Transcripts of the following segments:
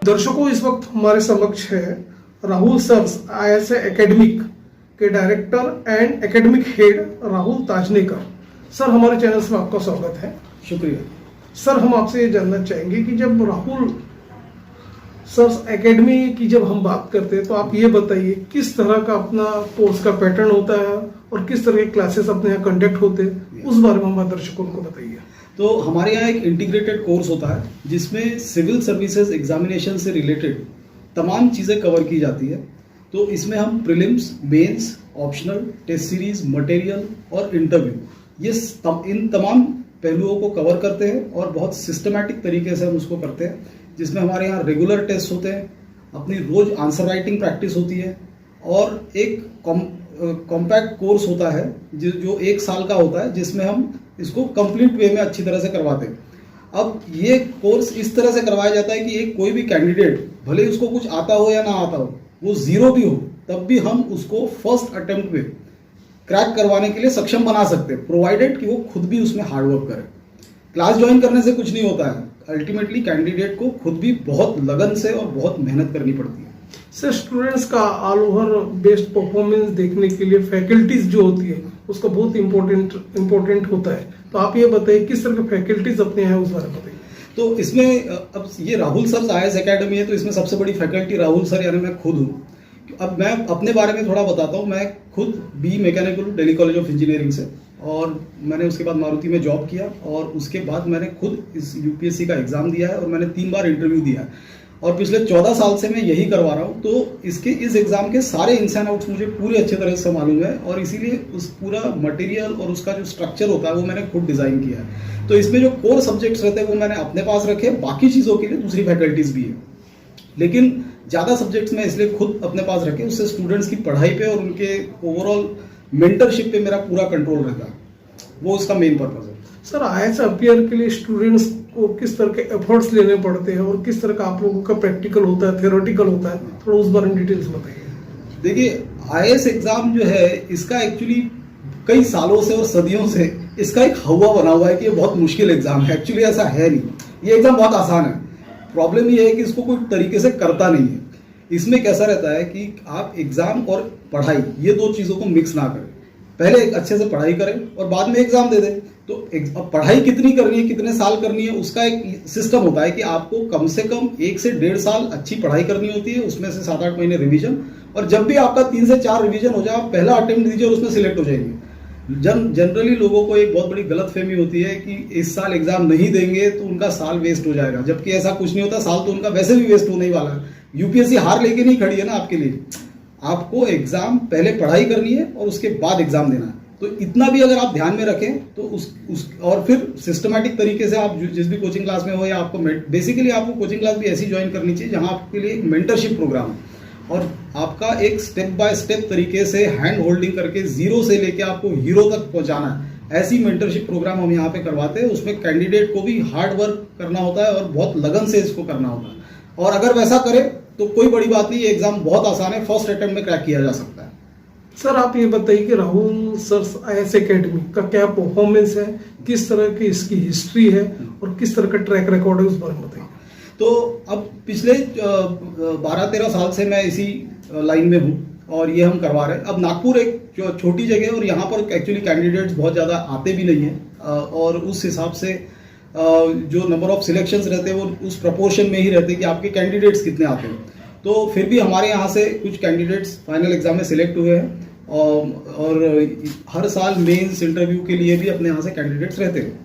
दर्शकों, इस वक्त हमारे समक्ष है राहुल सर, IISA एकेडमिक के director and academic head Rahul Tajnekar. Sir, हमारे चैनल में आपका स्वागत है। शुक्रिया। सर, हम आपसे ये जानना चाहेंगे कि जब राहुल सर एकेडमी की जब हम बात करते हैं तो आप ये बताइए किस तरह का अपना कोर्स का पैटर्न होता है और किस तरह के क्लासेस अपने यहाँ कंडक्ट होते हैं, उस बारे में हमारे दर्शकों को बताइए। तो हमारे यहाँ एक इंटीग्रेटेड कोर्स होता है जिसमें सिविल सर्विसेज एग्जामिनेशन से रिलेटेड तमाम चीज़ें कवर की जाती है। तो इसमें हम prelims, mains, optional, test series, material और इंटरव्यू, इन तमाम पहलुओं को कवर करते हैं और बहुत सिस्टमैटिक तरीके से हम उसको करते हैं, जिसमें हमारे यहाँ रेगुलर टेस्ट होते हैं, अपनी रोज आंसर राइटिंग प्रैक्टिस होती है और एक कॉम्पैक्ट कोर्स होता है जो 1 साल का होता है, जिसमें हम इसको कंप्लीट वे में अच्छी तरह से करवाते हैं। अब ये कोर्स इस तरह से करवाया जाता है कि एक कोई भी कैंडिडेट, भले उसको कुछ आता हो या ना आता हो, वो जीरो भी हो, तब भी हम उसको फर्स्ट अटेम्प्ट में क्रैक करवाने के लिए सक्षम बना सकते हैं, प्रोवाइडेड कि वो खुद भी उसमें हार्डवर्क करे। क्लास ज्वाइन करने से कुछ नहीं होता है, अल्टीमेटली कैंडिडेट को खुद भी बहुत लगन से और बहुत मेहनत करनी पड़ती है। सर, स्टूडेंट्स का ऑल ओवर बेस्ट परफॉर्मेंस देखने के लिए फैकल्टीज जो होती है उसका बहुत इम्पोर्टेंट होता है, तो आप ये बताइए किस तरह के फैकल्टीज अपने हैं, उस बारे में बताइए। तो इसमें अब ये राहुल सर IIS एकेडमी है, तो इसमें सबसे बड़ी फैकल्टी राहुल सर यानी मैं खुद हूँ। अब मैं अपने बारे में थोड़ा बताता हूँ। मैं खुद BE mechanical Delhi college of engineering से, और मैंने उसके बाद मारुति में जॉब किया और उसके बाद मैंने खुद इस UPSC का एग्ज़ाम दिया है और मैंने 3 बार इंटरव्यू दिया है और पिछले 14 साल से मैं यही करवा रहा हूँ। तो इस एग्ज़ाम के सारे इन्स एंड आउट्स मुझे पूरी अच्छे तरह से मालूम है और इसीलिए उस पूरा मटेरियल और उसका जो स्ट्रक्चर होता है वो मैंने खुद डिज़ाइन किया है। तो इसमें जो कोर सब्जेक्ट्स रहते हैं वो मैंने अपने पास रखे, बाकी चीज़ों के लिए दूसरी फैकल्टीज़ भी है, लेकिन ज़्यादा सब्जेक्ट्स मैं इसलिए खुद अपने पास रखे, उससे स्टूडेंट्स की पढ़ाई पे और उनके ओवरऑल मेंटरशिप पे मेरा पूरा कंट्रोल रहता है, वो उसका मेन पर्पज़ है। सर, IIS अपियर के लिए स्टूडेंट्स को किस तरह के एफर्ट्स लेने पड़ते हैं और किस तरह का आप लोगों का प्रैक्टिकल होता है, थ्योरेटिकल होता है, थोड़ा उस बारे में डिटेल्स बताइए। देखिए, IIS एग्ज़ाम जो है इसका एक्चुअली कई सालों से और सदियों से इसका एक हवा बना हुआ है कि ये बहुत मुश्किल एग्ज़ाम है। एक्चुअली ऐसा है नहीं, ये एग्ज़ाम बहुत आसान है। प्रॉब्लम ये है कि इसको कोई तरीके से करता नहीं है। इसमें कैसा रहता है कि आप एग्ज़ाम और पढ़ाई, ये 2 चीज़ों को मिक्स ना करें, पहले एक अच्छे से पढ़ाई करें और बाद में एग्ज़ाम दे दें। तो अब पढ़ाई कितनी करनी है, कितने साल करनी है, उसका एक सिस्टम होता है कि आपको कम से कम 1 से 1.5 साल अच्छी पढ़ाई करनी होती है, उसमें से 7-8 महीने रिवीजन, और जब भी आपका 3 से 4 रिवीजन हो जाए, आप पहला अटेम्प्ट दीजिए और उसमें सिलेक्ट हो जाएंगे। जनरली लोगों को एक बहुत बड़ी गलतफहमी होती है कि इस साल एग्जाम नहीं देंगे तो उनका साल वेस्ट हो जाएगा, जबकि ऐसा कुछ नहीं होता। साल तो उनका वैसे भी वेस्ट होने ही वाला है। UPSC हार लेके नहीं खड़ी है ना आपके लिए। आपको एग्जाम पहले पढ़ाई करनी है और उसके बाद एग्जाम देना है। तो इतना भी अगर आप ध्यान में रखें तो और फिर सिस्टमैटिक तरीके से आप जिस भी कोचिंग क्लास में हो, या आपको बेसिकली आपको कोचिंग क्लास भी ऐसी ज्वाइन करनी चाहिए जहां आपके लिए एक मेंटरशिप प्रोग्राम है और आपका एक स्टेप बाय स्टेप तरीके से हैंड होल्डिंग करके जीरो से लेके आपको हीरो तक पहुंचाना है। ऐसी मेंटरशिप प्रोग्राम हम यहाँ पे करवाते हैं। उसमें कैंडिडेट को भी हार्ड वर्क करना होता है और बहुत लगन से इसको करना होता है, और अगर वैसा करे तो कोई बड़ी बात नहीं, ये एग्जाम बहुत आसान है, फर्स्ट अटेम्प्ट में क्रैक किया जा सकता है। सर, आप ये बताइए कि राहुल सर IIS एकेडमी का क्या परफॉर्मेंस है, किस तरह की इसकी हिस्ट्री है और किस तरह का ट्रैक रिकॉर्ड है, उस बारे में बताइए। तो अब पिछले 12-13 साल से मैं इसी लाइन में हूँ और ये हम करवा रहे हैं। अब नागपुर एक छोटी जगह है और यहाँ पर एक्चुअली कैंडिडेट्स बहुत ज़्यादा आते भी नहीं हैं, और उस हिसाब से जो नंबर ऑफ सिलेक्शंस रहते हैं वो उस प्रपोर्शन में ही रहते हैं कि आपके कैंडिडेट्स कितने आते हैं। तो फिर भी हमारे यहाँ से कुछ कैंडिडेट्स फाइनल एग्जाम में सिलेक्ट हुए हैं, और हर साल मेंस इंटरव्यू के लिए भी अपने यहाँ से कैंडिडेट्स रहते हैं।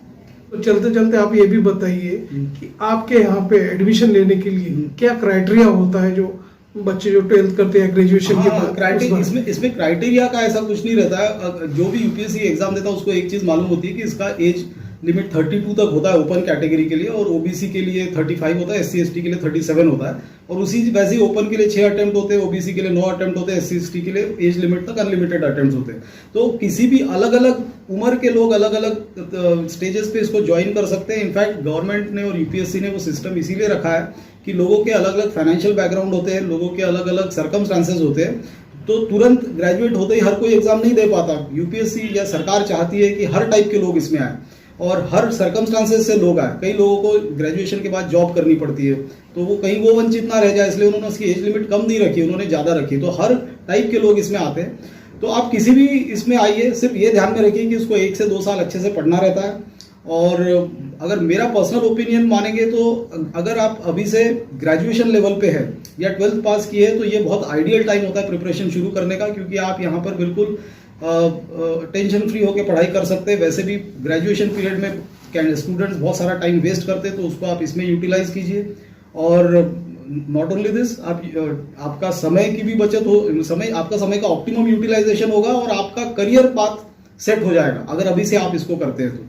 तो चलते चलते आप ये भी बताइए कि आपके यहाँ पे एडमिशन लेने के लिए क्या क्राइटेरिया होता है, जो बच्चे जो 12th करते हैं ग्रेजुएशन के बाद? इसमें क्राइटेरिया का ऐसा कुछ नहीं रहता है। जो भी UPSC एग्जाम देता है उसको एक चीज मालूम होती है कि इसका एज लिमिट 32 तक होता है ओपन कैटेगरी के लिए, और OBC के लिए 35 होता है, SC/ST के लिए 37 होता है, और उसी वैसे ही ओपन के लिए 6 अटेम्प्ट होते हैं, OBC के लिए 9 अटेम्प्ट होते हैं, SC/ST के लिए एज लिमिट तक अनलिमिटेड अटेम्प्ट होते हैं। तो किसी भी अलग अलग उम्र के लोग अलग अलग स्टेजेस पे इसको ज्वाइन कर सकते हैं। इनफैक्ट गवर्नमेंट ने और UPSC ने वो सिस्टम इसीलिए रखा है कि लोगों के अलग अलग फाइनेंशियल बैकग्राउंड होते हैं, लोगों के अलग अलग सर्कमस्टांसेस होते हैं, तो तुरंत ग्रेजुएट होते ही हर कोई एग्जाम नहीं दे पाता। UPSC या सरकार चाहती है कि हर टाइप के लोग इसमें आए। और हर सर्कमस्टांसेस से लोग आए, कई लोगों को ग्रेजुएशन के बाद जॉब करनी पड़ती है, तो वो कहीं वो वंचित ना रह जाए, इसलिए उन्होंने उसकी एज लिमिट कम नहीं रखी, उन्होंने ज़्यादा रखी। तो हर टाइप के लोग इसमें आते हैं, तो आप किसी भी इसमें आइए, सिर्फ ये ध्यान में रखिए कि उसको 1 से 2 साल अच्छे से पढ़ना रहता है। और अगर मेरा पर्सनल ओपिनियन मानेंगे तो अगर आप अभी से ग्रेजुएशन लेवल पे है या 12th पास किए है तो ये बहुत आइडियल टाइम होता है प्रिपरेशन शुरू करने का, क्योंकि आप यहाँ पर बिल्कुल टेंशन फ्री होकर पढ़ाई कर सकते हैं। वैसे भी ग्रेजुएशन पीरियड में स्टूडेंट्स बहुत सारा टाइम वेस्ट करते हैं, तो उसको आप इसमें यूटिलाइज कीजिए। और नॉट ओनली दिस, आपका समय की भी बचत हो, आपका समय का ऑप्टिमम यूटिलाइजेशन होगा और आपका करियर पाथ सेट हो जाएगा अगर अभी से आप इसको करते हैं तो।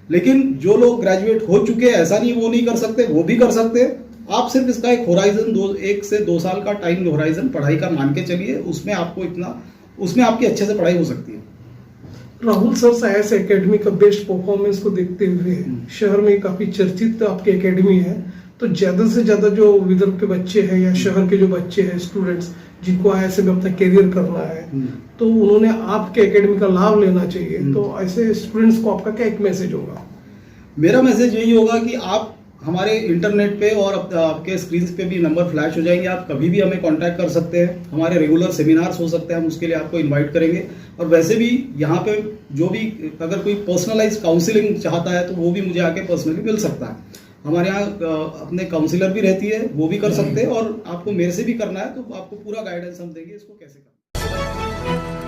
लेकिन जो लोग ग्रेजुएट हो चुके हैं, ऐसा नहीं वो नहीं कर सकते, वो भी कर सकते हैं। आप सिर्फ इसका एक होराइजन 1 से 2 साल का टाइम होराइजन पढ़ाई का मान के चलिए, उसमें आपकी अच्छे से पढ़ाई हो सकती है। राहुल सर साइंस एकेडमी का बेस्ट परफॉर्मेंस को देखते हुए शहर में काफी चर्चित आपकी एकेडमी है, तो ज्यादा से ज्यादा जो विदर्भ के बच्चे हैं या शहर के जो बच्चे हैं स्टूडेंट्स जिनको ऐसे में अपना करियर करना है, तो उन्होंने आपके एकेडमी का लाभ लेना चाहिए। तो ऐसे स्टूडेंट्स को आपका क्या एक मैसेज होगा? मेरा मैसेज यही होगा कि आप हमारे इंटरनेट पे और आपके स्क्रीन पे भी नंबर फ्लैश हो जाएंगे, आप कभी भी हमें कांटेक्ट कर सकते हैं। हमारे रेगुलर सेमिनार्स हो सकते हैं, हम उसके लिए आपको इनवाइट करेंगे। और वैसे भी यहाँ पे जो भी अगर कोई पर्सनलाइज काउंसलिंग चाहता है तो वो भी मुझे आके पर्सनली मिल सकता है। हमारे यहाँ अपने काउंसलर भी रहती है, वो भी कर सकते हैं। और आपको मेरे से भी करना है तो आपको पूरा गाइडेंस हम देंगे इसको कैसे करना है।